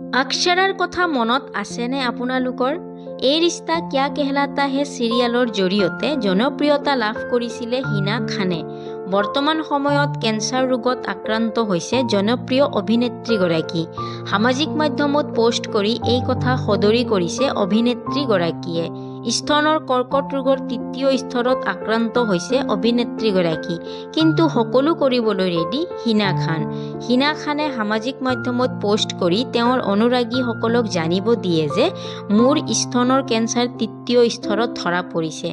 অক্ষৰাৰ কথা মনত আছেনে আপোনালোকৰ? এই ৰিষ্টা কিয়া কেহলাতা হে চিৰিয়েলৰ জৰিয়তে জনপ্ৰিয়তা লাভ কৰিছিলে হিনা খানে। বৰ্তমান সময়ত কেঞ্চাৰ ৰোগত আক্ৰান্ত হৈছে জনপ্ৰিয় অভিনেত্ৰীগৰাকী। সামাজিক মাধ্যমত পোষ্ট কৰি এই কথা সদৰি কৰিছে অভিনেত্ৰীগৰাকীয়ে। স্তনৰ কৰ্কট ৰোগৰ ৩য় স্তৰত আক্ৰান্ত হৈছে অভিনেত্ৰীগৰাকী। কিন্তু সকলো কৰিবলৈ ৰেডি হিনা খান। হিনা খানে সামাজিক মাধ্যমত পোষ্ট কৰি তেওঁৰ অনুৰাগীসকলক জানিব দিয়ে যে মোৰ স্তনৰ কেঞ্চাৰ ৩য় স্তৰত ধৰা পৰিছে।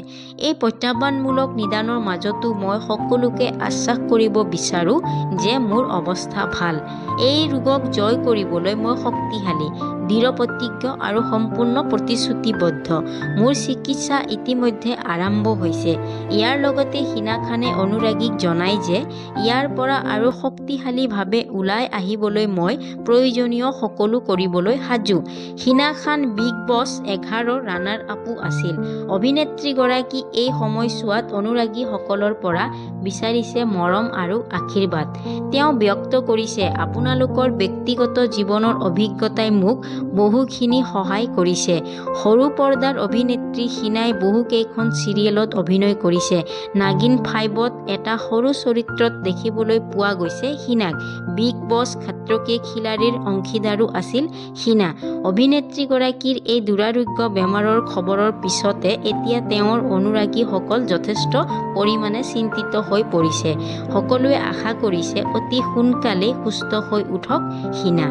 এই প্ৰত্যাহ্বানমূলক নিদানৰ মাজতো মই সকলোকে আশ্বাস কৰিব বিচাৰোঁ যে মোৰ অৱস্থা ভাল। এই ৰোগক জয় কৰিবলৈ মই শক্তিশালী, দৃঢ়প্ৰতিজ্ঞ আৰু সম্পূৰ্ণ প্ৰতিশ্ৰুতিবদ্ধ। মোৰ চিকিৎসা ইতিমধ্যে আৰম্ভ হৈছে। ইয়াৰ লগতে হিনা খানে অনুৰাগীক জনায় যে ইয়াৰ পৰা আৰু শক্তিশালীভাৱে ওলাই আহিবলৈ মই প্ৰয়োজনীয় সকলো কৰিবলৈ সাজু। হিনা খান বিগ বছ 11ৰ ৰানাৰ আপো আছিল। অভিনেত্ৰীগৰাকী এই সময়ছোৱাত অনুৰাগীসকলৰ পৰা বিচাৰিছে মৰম আৰু আশীৰ্বাদ। তেওঁ ব্যক্ত কৰিছে, আপোনালোকৰ ব্যক্তিগত জীৱনৰ অভিজ্ঞতাই মোক বহুখিনি সহায় কৰিছে। সৰু পৰ্দাৰ অভিনেত্ৰী হিনাই বহুকেইখন চিৰিয়েলত অভিনয় কৰিছে। নাগিন 5ত এটা সৰু চৰিত্ৰত দেখিবলৈ পোৱা গৈছে হিনাক। বিগ বছ খাত্ৰকে খিলাড়ীৰ অংশীদাৰো আছিল হিনা। অভিনেত্ৰীগৰাকীৰ এই দুৰাৰোগ্য বেমাৰৰ খবৰৰ পিছতে এতিয়া তেওঁৰ অনুৰাগীসকল যথেষ্ট পৰিমাণে চিন্তিত হৈ পৰিছে। সকলোৱে আশা কৰিছে অতি সোনকালেই সুস্থ হৈ উঠক হিনা।